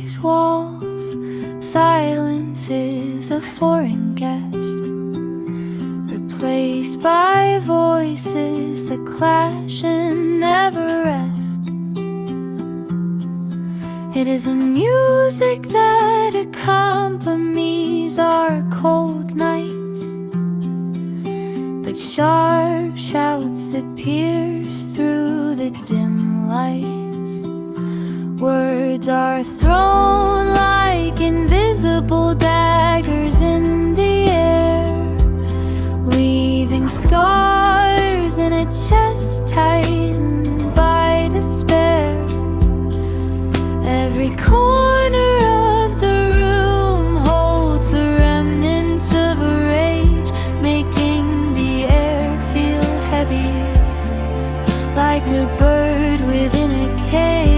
these walls, silence is a foreign guest, replaced by voices that clash and never rest. It isn't music that accompanies our cold nights, but sharp shouts that pierce through the dim lights. Words are thrown like invisible daggers in the air, leaving scars in a chest tightened by despair. Every corner of the room holds the remnants of a rage, making the air feel heavy, like a bird within a cage.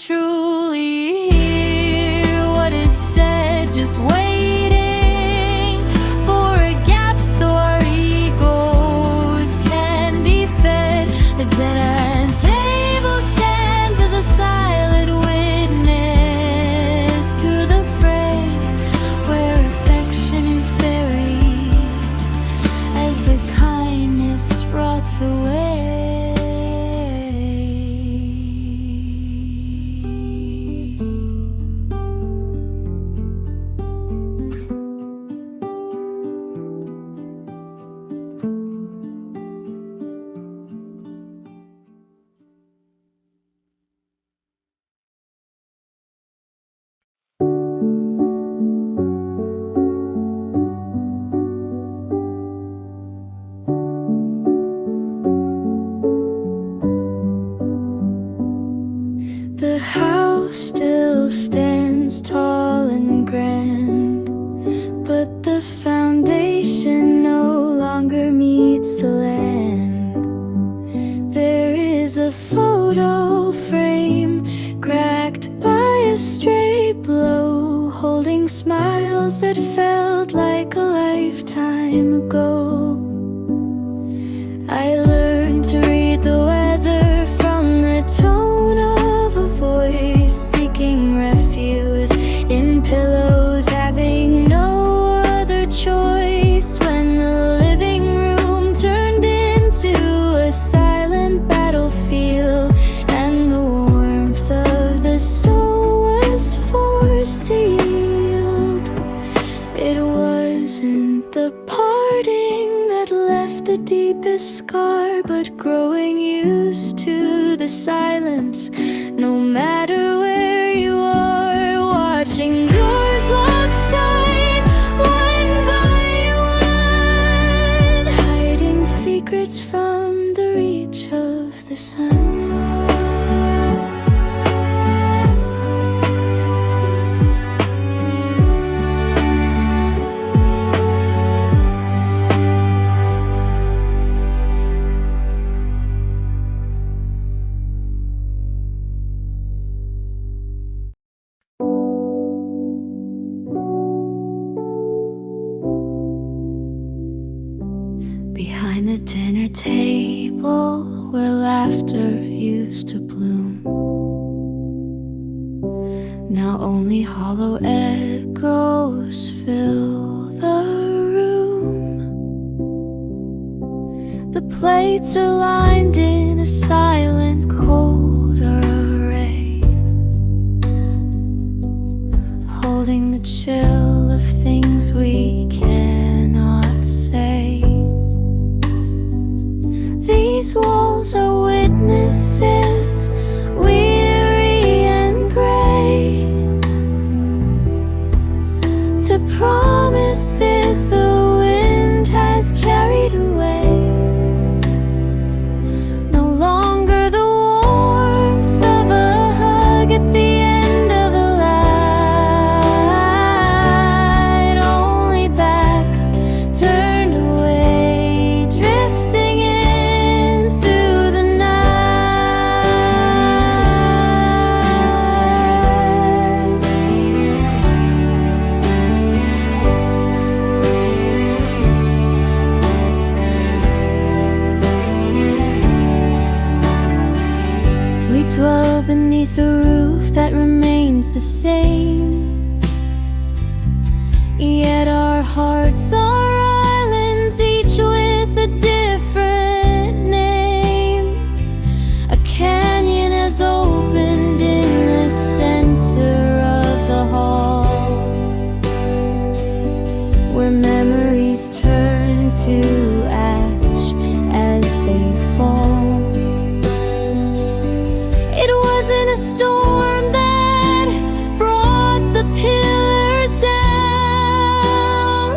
Truly hear what is said, just waiting for a gap so our egos can be fed. The dead end table stands as a silent witness to the fray, where affection is buried as the kindness rots away. The house still stands tall and grand, but the foundation no longer meets the land. There is a photo frame cracked by a stray blow, holding smiles that felt like a lifetime ago. I learned to read the weather from the tone of a voice, seeking refuge in pillows, having no other choice. When the living room turned into a silent battlefield, and the warmth of the soul was forced to yield, it wasn't the parting that left the deepest scar, but growing used to the silence. No matter where you are, watching doors locked tight, one by one, hiding secrets from the reach of the sun. Behind the dinner table, where laughter used to bloom, now only hollow echoes fill the room. The plates are lined in a silent, cold array, holding the chill of things we cannot say. These walls are witnesses, weary and gray, to promises the wind has carried away. No longer the warmth dwell beneath a roof that remains the same. Yet our hearts are islands, each with a different name. A canyon has opened in the center of the hall, where memories turn to ash as they fall. It wasn't a storm that brought the pillars down,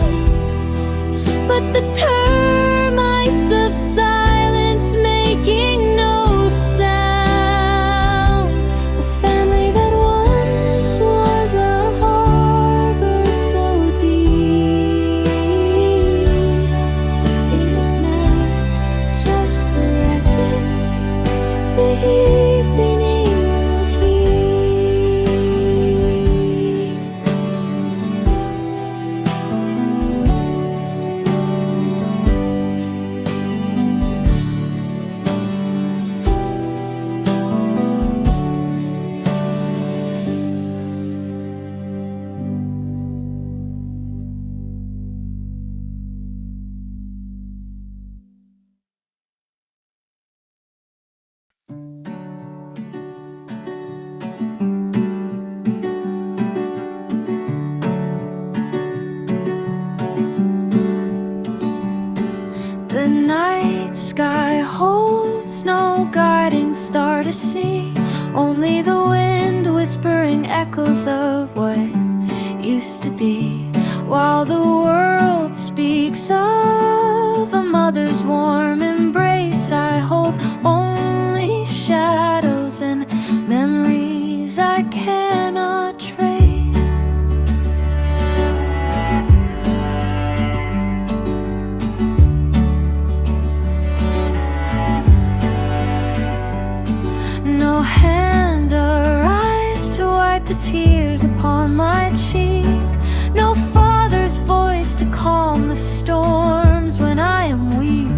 but the termites of silence making no sound. A family that once was a harbor so deep is now just the wreckage the evening will keep. The night sky holds no guiding star to see, only the wind whispering echoes of what used to be, while the world speaks of a mother's warm embrace. I hold only shadows and memories I cannot trace. No hand arrives to wipe the tears upon my cheek, no father's voice to calm the storms when I am weak.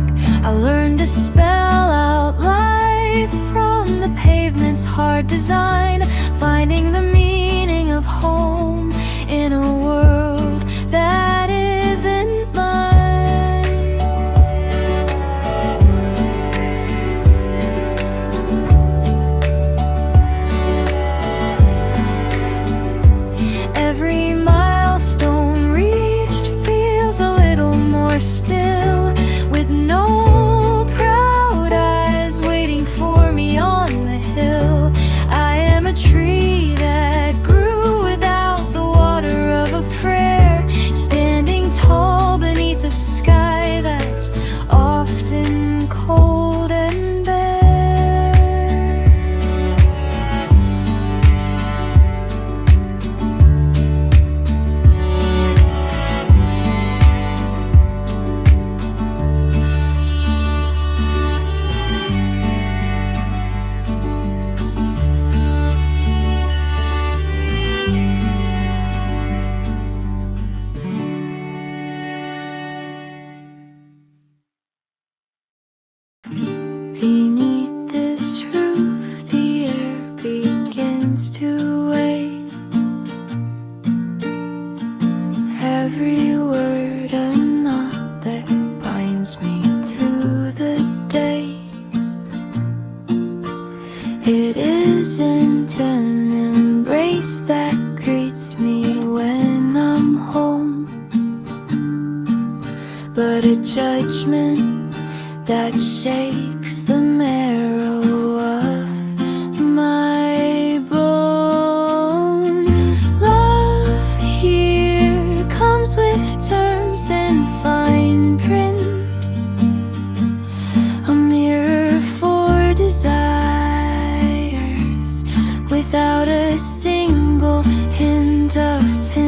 I learn to spell out life from the pavement's hard design, finding the meaning of home in a world that isn't mine. Every milestone reached feels a little more still, with no proud eyes waiting for me on the hill. I am a tree that grew without the water of a prayer, standing tall beneath a sky that's often cold and bare. Beneath this roof, the air begins to wait. Every word a knot that binds me to the day. It isn't an embrace that greets me when I'm home, but a judgment that shakes the marrow of my bone. Love here comes with terms and fine print, a mirror for desires without a single hint of tint.